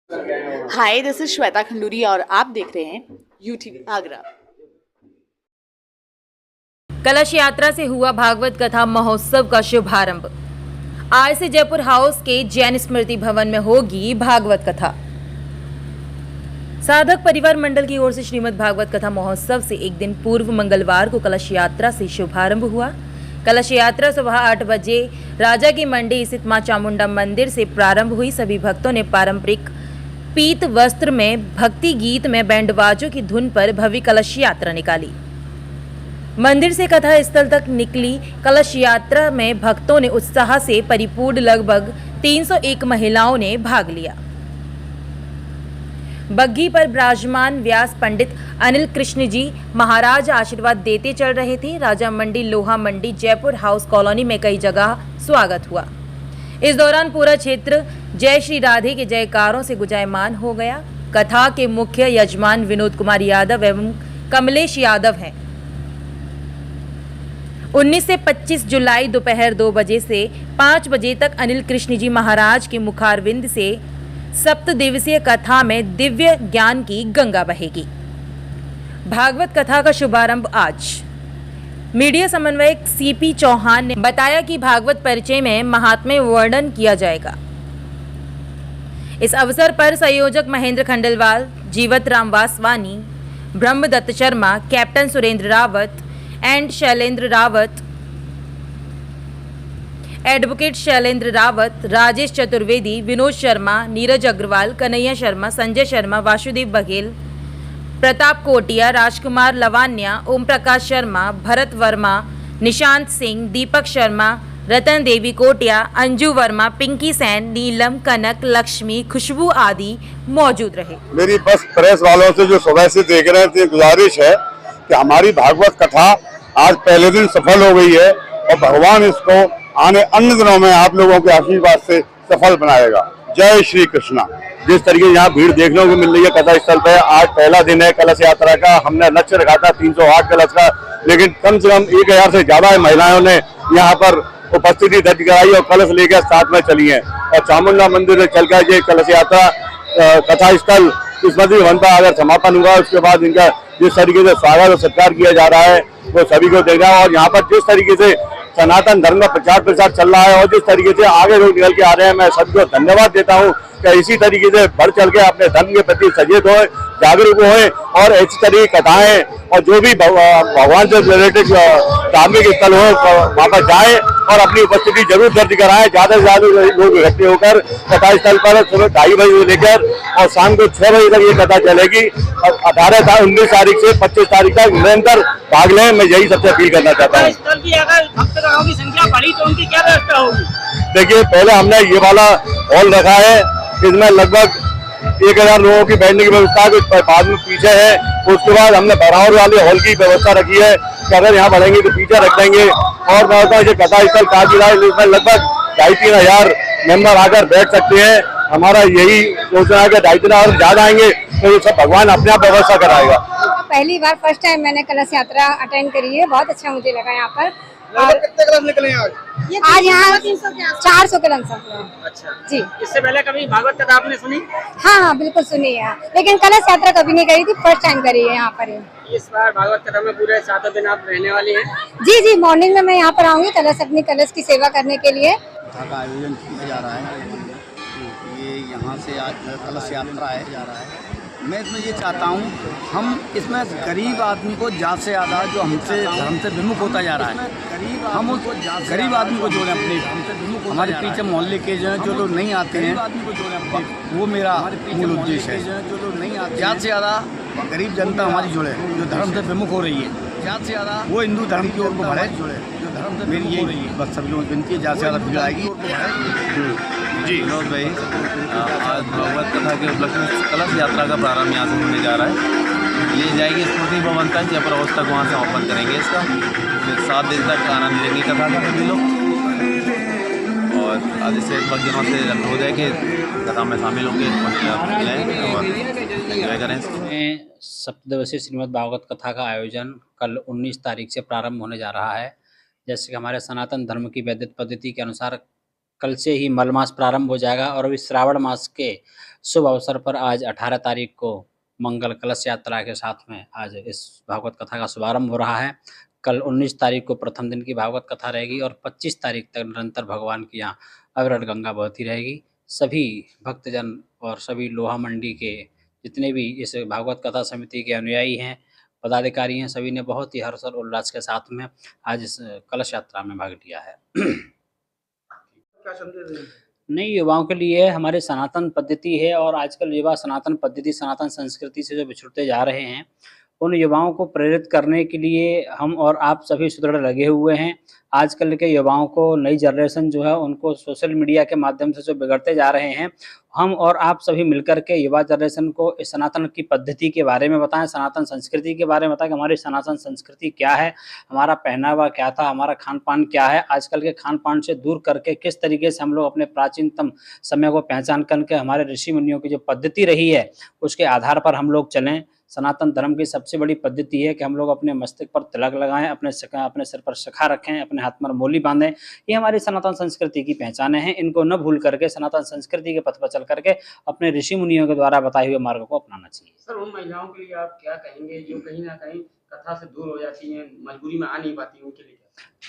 Hi, this is Shweta Khanduri और आप देख रहे हैं यूटीवी आगरा। कलश यात्रा से हुआ भागवत कथा महोत्सव का शुभारंभ। आज से जयपुर हाउस के जैन स्मृति भवन में होगी भागवत कथा। साधक परिवार मंडल की ओर से श्रीमद् भागवत कथा महोत्सव से एक दिन पूर्व मंगलवार को कलश यात्रा से शुभारंभ हुआ। कलश यात्रा सुबह 8 बजे राजा की मंडी स्थित मां चामुंडा मंदिर से प्रारंभ हुई। सभी भक्तों ने पारंपरिक पीत वस्त्र में भक्ति गीत में बैंडबाजों की धुन पर भव्य कलश यात्रा निकाली। मंदिर से कथा स्थल तक निकली कलश यात्रा में भक्तों ने उत्साह से परिपूर्ण लगभग 301 महिलाओं ने भाग लिया। बग्घी पर विराजमान व्यास पंडित अनिल कृष्ण जी महाराज आशीर्वाद देते चल रहे थे। राजा मंडी, लोहा मंडी, जयपुर हाउस कॉलोनी में कई जगह स्वागत हुआ। इस दौरान पूरा क्षेत्र जय श्री राधे के जयकारों से गुंजायमान हो गया। कथा के मुख्य यजमान विनोद कुमार यादव एवं कमलेश यादव हैं। 19 से 25 जुलाई दोपहर 2 बजे से 5 बजे तक अनिल कृष्ण जी महाराज के मुखारविंद से 7 दिवसीय कथा में दिव्य ज्ञान की गंगा बहेगी। भागवत कथा का शुभारंभ आज मीडिया समन्वयक सीपी चौहान ने बताया कि भागवत परिचय में महात्म्य वर्णन किया जाएगा। इस अवसर पर संयोजक Mahendra Khandelwal, Jiwat Ram Vaswani, Brahmadutt Sharma, captain Surendra Rawat and Shailendra Rawat, advocate Shailendra Rawat, Rajesh Chaturvedi, Vinod Sharma, Neeraj Agarwal, Kanhaiya Sharma, Sanjay Sharma, Vasudev Baghel, Pratap Kotia, Rajkumar Lavanya, Om Prakash Sharma, Bharat Verma, Nishant Singh, Deepak Sharma, Ratan Devi Kotia, Anju Verma, Pinky Sain, Neelam, Kanak, Lakshmi, Khushboo आदि मौजूद रहे। मेरी बस प्रेस वालों से जो सुबह से देख रहे थे गुजारिश है कि हमारी भागवत कथा आज पहले दिन सफल हो गई है और भगवान इसको आने अन्य दिनों में आप लोगों के आशीर्वाद से सफल बनाएगा। जय श्री कृष्णा। जिस तरीके से यहाँ भीड़ देखने को मिल रही है कथा स्थल पे, आज पहला दिन है कलश यात्रा का। हमने लक्ष्य रखा था 308 कलश का, लेकिन कम से कम 1000 से ज्यादा महिलाओं ने यहाँ पर उपस्थिति दर्ज कराई और कलश लेकर साथ में चली है। और चामुंडा मंदिर से चलकर ये कलश यात्रा कथा स्थल स्मृति भवन पर अगर समापन हुआ, उसके बाद इनका जिस तरीके से स्वागत और सत्कार किया जा रहा है वो सभी को देख रहा है। और यहाँ पर जिस तरीके से सनातन धर्म का प्रचार प्रसार चल रहा है और जिस तरीके से आगे लोग निकल के आ रहे हैं, मैं सबको धन्यवाद देता हूँ कि इसी तरीके से बढ़ चल के अपने धर्म के प्रति सचेत होए, जागरूक होए और इस तरह की कथाएं और जो भी भगवान से रिलेटेड धार्मिक स्थल हो वहाँ पर जाए और अपनी उपस्थिति जरूर दर्ज कराएं। ज्यादा से ज्यादा लोग इकट्ठे होकर कथा स्थल पर सुबह 2:30 बजे से लेकर और शाम को 6 बजे तक ये कथा चलेगी। 19 तारीख से 25 तारीख तक निरंतर भाग लें, मैं यही सबसे अपील करना चाहता हूँ। स्थल की अगर भक्तगणों की संख्या बढ़ी तो उनकी क्या व्यवस्था होगी? देखिए, पहले हमने ये वाला हॉल रखा है, इसमें लगभग 1000 लोगों की बैठने की व्यवस्था है। बाद में पीछे है, उसके बाद हमने बराबर वाले हॉल की व्यवस्था रखी है कि अगर यहाँ बढ़ेंगे तो पीछे रख देंगे। और मैं बताऊँ, ये कथा स्थल काफी रहा है, इसमें लगभग 2,500-3 हजार मेंबर आकर बैठ सकते हैं। हमारा यही सोचना है कि 2,500 और ज्यादा आएंगे तो ये सब भगवान अपने आप व्यवस्था कराएगा। पहली बार फर्स्ट टाइम मैंने कलश यात्रा अटेंड करी है, बहुत अच्छा मुझे लगा यहाँ पर। कितने कलश निकले आज? आज यहाँ 400 कलश। अच्छा जी। इससे पहले कभी भागवत कथा आपने सुनी? हाँ, बिल्कुल सुनी है, लेकिन कलश यात्रा कभी नहीं करी थी, फर्स्ट टाइम करी है यहाँ पर। इस बार भागवत कथा में पूरे 7 दिन आप रहने वाली हैं? जी, मॉर्निंग में मैं यहाँ पर आऊंगी अपनी कलश की सेवा करने के लिए। कथा का आयोजन किया जा रहा है। ये यहाँ से आज कलश यात्रा है। मैं इसमें ये चाहता हूँ, हम इसमें गरीब आदमी को ज़्यादा से ज़्यादा जो हमसे धर्म से विमुख होता जा रहा है, हम उस गरीब आदमी को जोड़ें अपने। हमारे पीछे मोहल्ले के जो लोग नहीं आते हैं, वो मेरा मूल उद्देश्य है। ज़्यादा से ज़्यादा गरीब जनता हमारी जुड़े जो धर्म से विमुख हो रही है, ज़्यादा से ज़्यादा वो हिंदू धर्म की ओर को बढ़े। मेरी ये बस सभी लोगों की विनती है, ज़्यादा से ज़्यादा भीड़ आएगी। जी विनोद भाई, आज भागवत कथा के उपलक्ष्य में कलश यात्रा का प्रारंभ यहाँ से होने जा रहा है। ये जाएगी स्मृति भवन तक, जयपुर हाउस तक, वहाँ से ओपन करेंगे इसका। फिर 7 दिन तक आनंद लेंगे कथा का सभी लोग और आधे से भक्तजनों से अनुरोध है कि कथा में शामिल होंगे लें और एंजॉय करें। 7 दिवसीय श्रीमद् भागवत कथा का आयोजन कल 19 तारीख से प्रारंभ होने जा रहा है। जैसे कि हमारे सनातन धर्म की वैदिक पद्धति के अनुसार कल से ही मल मास प्रारंभ हो जाएगा और अभी श्रावण मास के शुभ अवसर पर आज 18 तारीख को मंगल कलश यात्रा के साथ में आज इस भागवत कथा का शुभारंभ हो रहा है। कल 19 तारीख को प्रथम दिन की भागवत कथा रहेगी और 25 तारीख तक निरंतर भगवान की यहाँ अविरल गंगा बहती रहेगी। सभी भक्तजन और सभी लोहा मंडी के जितने भी इस भागवत कथा समिति के अनुयायी हैं, पदाधिकारी हैं, सभी ने बहुत ही हर्ष और उल्लास के साथ में आज इस कलश यात्रा में भाग लिया है। क्या संदेश देंगे? नई युवाओं के लिए हमारी सनातन पद्धति है और आजकल युवा सनातन पद्धति, सनातन संस्कृति से जो बिछुड़ते जा रहे हैं, उन युवाओं को प्रेरित करने के लिए हम और आप सभी सुदृढ़ लगे हुए हैं। आजकल के युवाओं को, नई जनरेशन जो है, उनको सोशल मीडिया के माध्यम से जो बिगड़ते जा रहे हैं, हम और आप सभी मिलकर के युवा जनरेशन को इस सनातन की पद्धति के बारे में बताएं, सनातन संस्कृति के बारे में बताएं कि हमारी सनातन संस्कृति क्या है, हमारा पहनावा क्या था, हमारा खान पान क्या है। आजकल के खान पान से दूर करके किस तरीके से हम लोग अपने प्राचीनतम समय को पहचान करके हमारे ऋषि मुनियों की जो पद्धति रही है उसके आधार पर हम लोग चलें। सनातन धर्म की सबसे बड़ी पद्धति है कि हम लोग अपने मस्तक पर तिलक लगाएं, अपने सिर पर शिखा रखें, अपने हाथ में मोली बांधें। ये हमारी सनातन संस्कृति की पहचानें हैं। इनको न भूल करके सनातन संस्कृति के पथ पर चल करके अपने ऋषि मुनियों के द्वारा बताए हुए मार्ग को अपनाना चाहिए। सर, उन महिलाओं के लिए आप क्या कहेंगे जो कहीं ना कहीं कथा से दूर हो जाती हैं, मजबूरी में आ नहीं पाती, उनके लिए?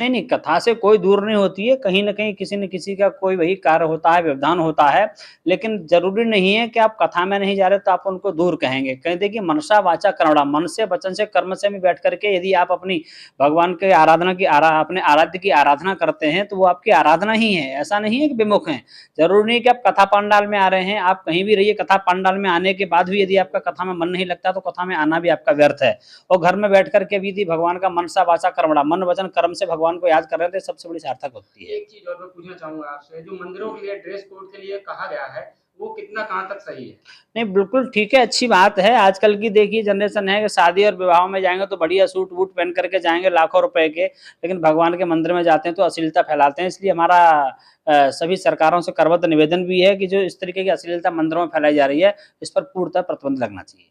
नहीं, कथा से कोई दूर नहीं होती है। कहीं न कहीं किसी न किसी का कोई वही कार्य होता है, व्यवधान होता है, लेकिन ज़रूरी नहीं है कि आप कथा में नहीं जा रहे तो आप उनको दूर कहेंगे। कह देखिए, मनसा वाचा कर्मणा, मन से, वचन से, कर्म से भी बैठ करके यदि आप अपनी भगवान के आराधना की अपने आराध्य की आराधना करते हैं तो वो आपकी आराधना ही है। ऐसा नहीं है कि विमुख हैं। ज़रूरी नहीं कि आप कथा पंडाल में आ रहे हैं, आप कहीं भी रहिए, कथा पंडाल में आने के बाद भी यदि आपका कथा में मन नहीं लगता तो कथा में आना भी आपका व्यर्थ है। और घर में बैठ करके भी यदि भगवान का मनसा वाचा कर्मणा, मन वचन कर्म से भगवान को याद कर रहे थे, सबसे बड़ी सार्थक होती है। एक चीज और मैं पूछना चाहूंगा आपसे, जो मंदिरों के लिए ड्रेस कोड के लिए कहा गया है वो कितना कहाँ तक सही है? नहीं, बिल्कुल ठीक है, अच्छी बात है। आजकल की देखिए जनरेशन है कि शादी और विवाह में जाएंगे तो बढ़िया सूट वूट पहन करके जाएंगे लाखों रुपए के, लेकिन भगवान के मंदिर में जाते हैं तो अश्लीलता फैलाते हैं। इसलिए हमारा सभी सरकारों से करबद्ध निवेदन भी है कि जो इस तरीके की अश्लीलता मंदिरों में फैलाई जा रही है, इस पर पूर्णतः प्रतिबंध लगना चाहिए।